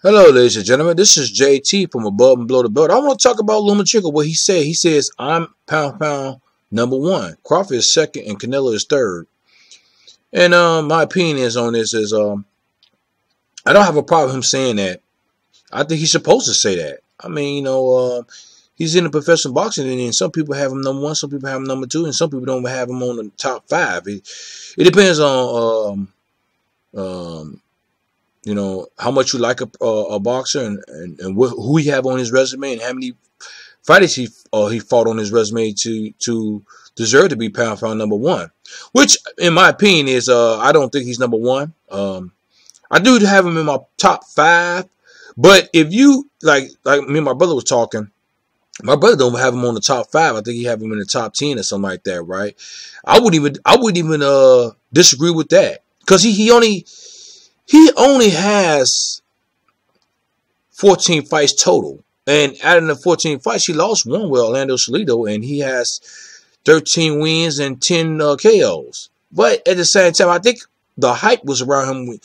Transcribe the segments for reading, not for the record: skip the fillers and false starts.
Hello, ladies and gentlemen. This is JT from Above and Below the Belt. I want to talk about Lomachenko. What he said. He says, "I'm pound number one. Crawford is second, and Canelo is third." And my opinion is on this is I don't have a problem with him saying that. I think he's supposed to say that. I mean, he's in the professional boxing, and some people have him number one, some people have him number two, and some people don't have him on the top five. It depends on how much you like a boxer and who he have on his resume and how many fighters he fought on his resume to deserve to be pound for pound number one. Which, in my opinion, is I don't think he's number one. I do have him in my top five, but if you like me and my brother was talking, my brother don't have him on the top five. I think he have him in the top 10 or something like that, right? I wouldn't even disagree with that because he only has 14 fights total. And out of the 14 fights, he lost one with Orlando Salido, and he has 13 wins and 10 KOs. But at the same time, I think the hype was around him.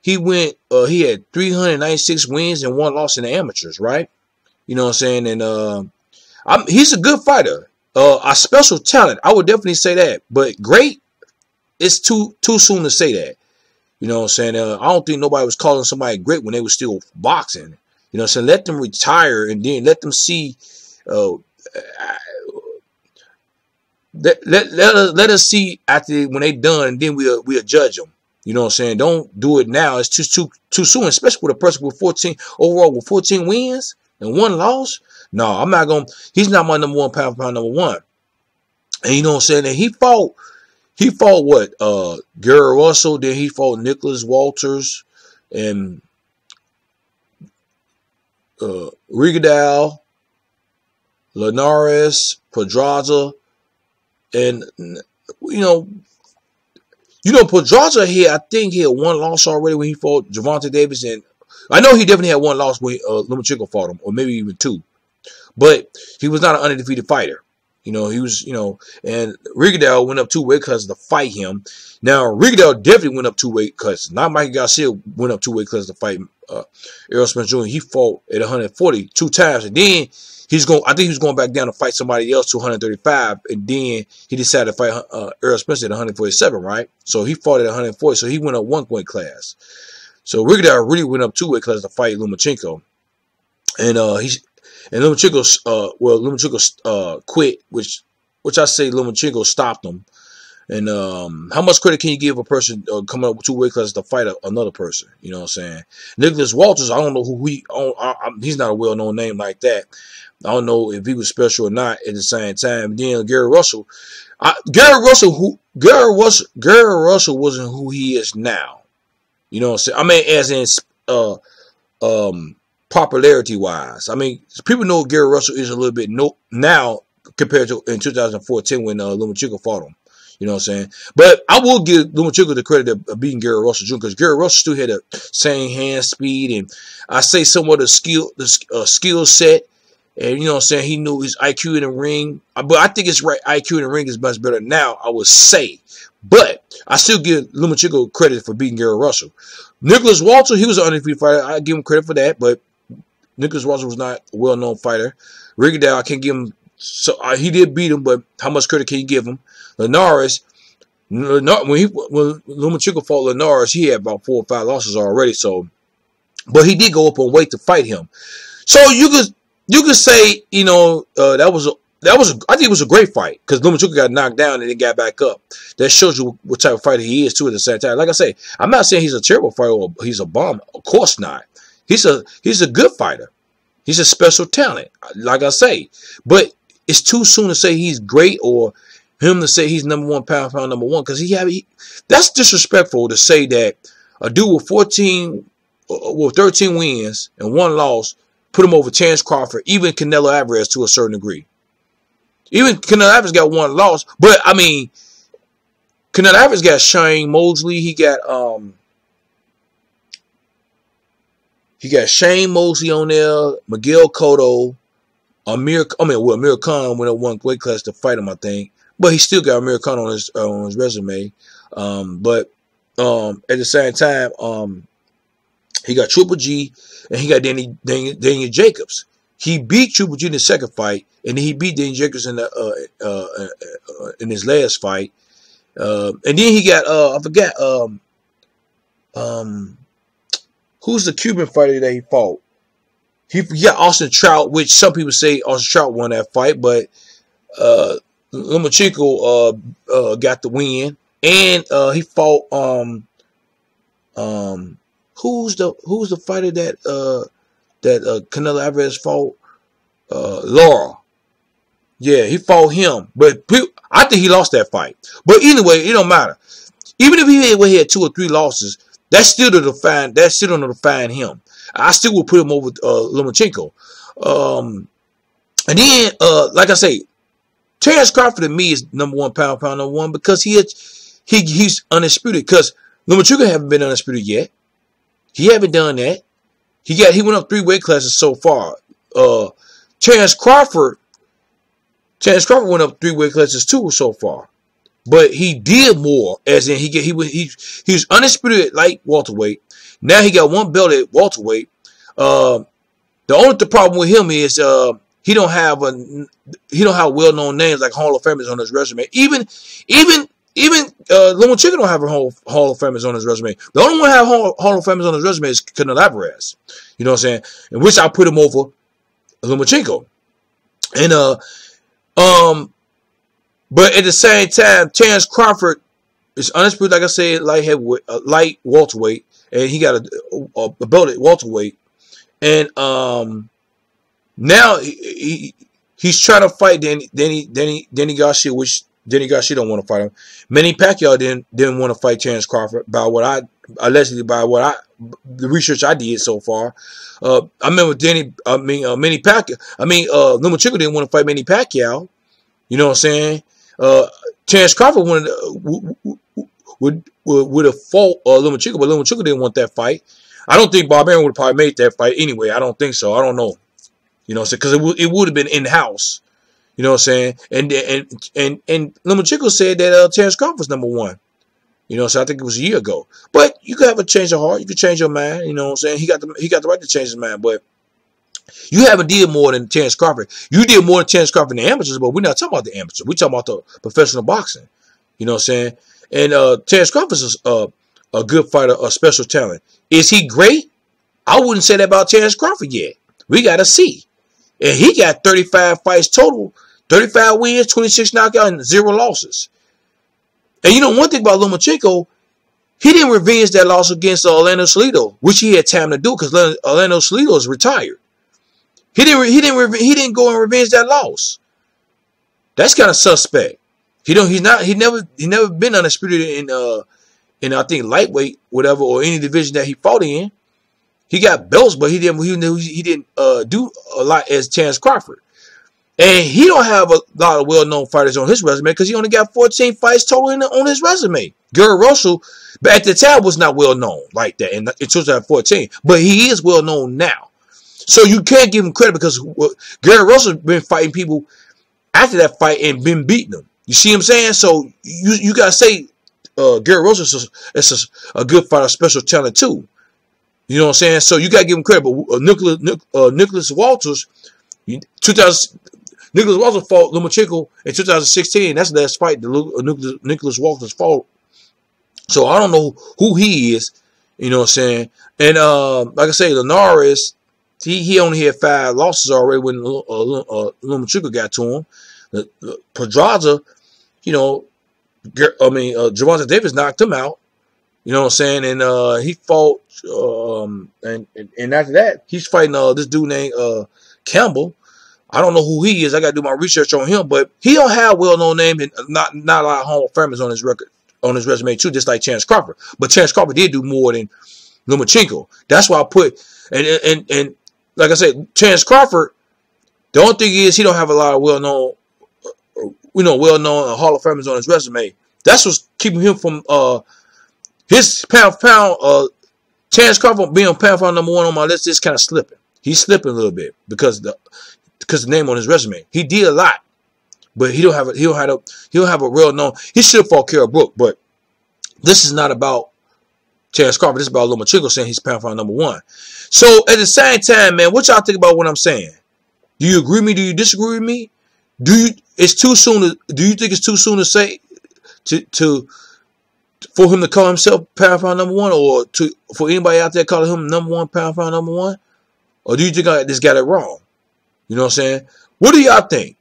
He had 396 wins and one loss in the amateurs, right? You know what I'm saying? And he's a good fighter. A special talent, I would definitely say that. But great, it's too soon to say that. You know what I'm saying? I don't think nobody was calling somebody great when they were still boxing. You know what I'm saying? Let them retire and then let them see. Let us see after when they done, and then we'll judge them. You know what I'm saying? Don't do it now. It's too soon, especially with a person with 14 overall with 14 wins and one loss. No, I'm not going. He's not my number one pound for pound number one. And you know what I'm saying? And he fought what? Gary Russell, then he fought Nicholas Walters and Rigondeaux, Linares, Pedraza, and Pedraza here. I think he had one loss already when he fought Gervonta Davis, and I know he definitely had one loss when Lomachenko fought him, or maybe even two. But he was not an undefeated fighter. He was, and Rigondeaux went up 2 weight classes to fight him. Now, Rigondeaux definitely went up 2 weight classes. Not Mikey Garcia went up 2 weight classes to fight Errol Spence Jr. He fought at 140 2 times, and then I think he was going back down to fight somebody else to 135, and then he decided to fight Errol Spence at 147, right? So he fought at 140, so he went up 1 weight class. So Rigondeaux really went up 2 weight classes to fight Lomachenko, and Lomachenko quit, which I say Lomachenko stopped him. And how much credit can you give a person coming up with 2 weight classes to fight another person? You know what I'm saying? Nicholas Walters, I don't know who he's not a well-known name like that. I don't know if he was special or not at the same time. And then Gary Russell wasn't who he is now. You know what I'm saying? I mean, as in popularity wise. I mean, people know Gary Russell is a little bit now compared to in 2014 when Lomachenko fought him. You know what I'm saying? But I will give Lomachenko the credit of beating Gary Russell Jr. because Gary Russell still had the same hand speed, and I say somewhat the skill set. And you know what I'm saying? He knew his IQ in the ring. But I think his IQ in the ring is much better now, I would say. But I still give Lomachenko credit for beating Gary Russell. Nicholas Walters, he was an undefeated fighter. I give him credit for that, but Nicholas Walters was not a well-known fighter. Rigondeaux, I can't give him. So he did beat him, but how much credit can you give him? Linares, when Lomachenko fought Linares, he had about 4 or 5 losses already. So, but he did go up on weight to fight him. So you could say that was I think it was a great fight because Lomachenko got knocked down and then got back up. That shows you what type of fighter he is too. At the same time, like I say, I'm not saying he's a terrible fighter or he's a bomb. Of course not. He's a good fighter. He's a special talent, like I say. But it's too soon to say he's great or him to say he's number one pound for pound number one because that's disrespectful to say that a dude with 13 wins and 1 loss put him over Terence Crawford, even Canelo Alvarez to a certain degree. Even Canelo Alvarez got 1 loss, but I mean, Canelo Alvarez got Shane Mosley. He got Shane Mosley on there, Miguel Cotto, Amir Khan went up 1 weight class to fight him, I think. But he still got Amir Khan on his resume. But at the same time, He got Triple G, and he got Daniel Jacobs. He beat Triple G in the second fight, and then he beat Daniel Jacobs in his last fight. And then he got I forgot who's the Cuban fighter that he fought. He got Austin Trout, which some people say Austin Trout won that fight, but Lomachenko got the win, and he fought who's the fighter that Canelo Alvarez fought? Lara. Yeah, he fought him, but I think he lost that fight. But anyway, it don't matter. Even if he had 2 or 3 losses, that's still don't define him. I still would put him over Lomachenko. And then, like I say, Terrence Crawford to me is number 1 pound number 1 because he's undisputed. Because Lomachenko haven't been undisputed yet. He haven't done that. He went up 3 weight classes so far. Terrence Crawford went up 3 weight classes too so far. But he did more, as in he was undisputed at light welterweight. Now he got 1 belt at welterweight. The problem with him is he don't have well-known names like Hall of Famers on his resume. Even Lomachenko don't have a Hall of Famers on his resume. The only one who have Hall of Famers on his resume is Canelo Alvarez. You know what I'm saying? In which I put him over Lomachenko. And but at the same time, Terrence Crawford is undisputed, like I said, light welterweight, and he got a belt at welterweight. And now he's trying to fight Danny Garcia, which Danny Garcia don't want to fight him. Manny Pacquiao didn't want to fight Terrence Crawford by the research I did so far. I remember Manny Pacquiao. Lomachenko didn't want to fight Manny Pacquiao. You know what I'm saying? Terrence Crawford would have fought Lomachenko, but Lomachenko didn't want that fight. I don't think Barbarian would have probably made that fight anyway. I don't think so. I don't know. You know what I'm saying? Because it would have been in-house. You know what I'm saying? And Lomachenko said that Terrence Crawford's number 1. You know, so I think it was a year ago. But you could have a change of heart. You could change your mind. You know what I'm saying? He got the right to change his mind. But you haven't did more than Terrence Crawford. You did more than Terrence Crawford in the amateurs, but we're not talking about the amateurs. We're talking about the professional boxing. You know what I'm saying? And Terrence Crawford's a good fighter, a special talent. Is he great? I wouldn't say that about Terrence Crawford yet. We got to see. And he got 35 fights total, 35 wins, 26 knockouts, and 0 losses. And you know one thing about Lomachenko, he didn't revenge that loss against Orlando Salido, which he had time to do because Orlando Salido is retired. He didn't go and revenge that loss. That's kind of suspect. He never been undisputed in I think lightweight, whatever, or any division that he fought in. He got belts, but he didn't do a lot as Terrence Crawford. And he don't have a lot of well-known fighters on his resume because he only got 14 fights total on his resume. Gary Russell, but at the time, was not well-known like that in 2014. But he is well-known now. So you can't give him credit because Gary Russell been fighting people after that fight and been beating them. You see what I'm saying? So you got to say Gary Russell is a good fighter, special talent too. You know what I'm saying? So you got to give him credit. But Nicholas Walters, Nicholas Walters fought Lomachenko in 2016. That's the last fight that Nicholas Walters fought. So I don't know who he is. You know what I'm saying? And like I say, Linares, he only had 5 losses already when Lomachenko got to him. Pedraza, you know, Gervonta Davis knocked him out. You know what I'm saying? And he fought, and after that, he's fighting this dude named Campbell. I don't know who he is. I got to do my research on him, but he don't have well-known name and not a lot of Hall of Famers on his resume too, just like Terrence Crawford. But Terrence Crawford did do more than Lomachenko. That's why I put and like I said, Terrence Crawford. The only thing is he don't have a lot of well-known Hall of Famers on his resume. That's what's keeping him from his pound for pound. Terrence Crawford being pound for pound number 1 on my list is kind of slipping. He's slipping a little bit because the name on his resume. He did a lot, but he don't have a real known. He should have fought Carol Brook, but this is not about Terrence Crawford. This is about Lomachenko saying he's pound for pound number 1. So at the same time, man, what y'all think about what I'm saying? Do you agree with me? Do you disagree with me? Do you think it's too soon to say for him to call himself pound for pound number 1, or for anybody out there calling him number 1 pound for pound number 1? Or do you think I just got it wrong? You know what I'm saying? What do y'all think?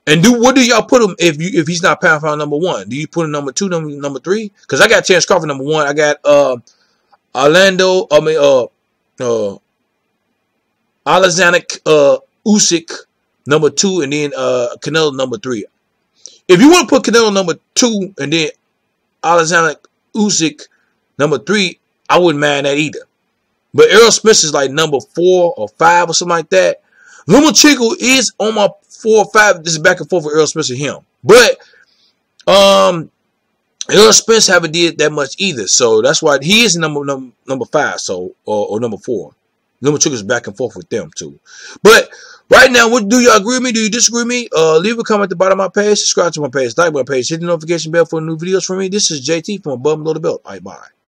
And what do y'all put him if he's not pound for pound number 1? Do you put him number 2, number 3? Because I got Terrence Crawford number 1. I got Alexander Usyk number 2, and then Canelo number 3. If you want to put Canelo number 2 and then Alexander Usyk number 3, I wouldn't mind that either. But Errol Spence is like number 4 or 5 or something like that. Lomachenko is on my 4 or 5. This is back and forth with Errol Spence and him. But Errol Spence haven't did that much either. So that's why he is number 5, so or number 4. Lomachenko is back and forth with them too. But right now, what do y'all agree with me? Do you disagree with me? Leave a comment at the bottom of my page. Subscribe to my page. Like my page. Hit the notification bell for new videos from me. This is JT from Above and Below the Belt. All right, bye.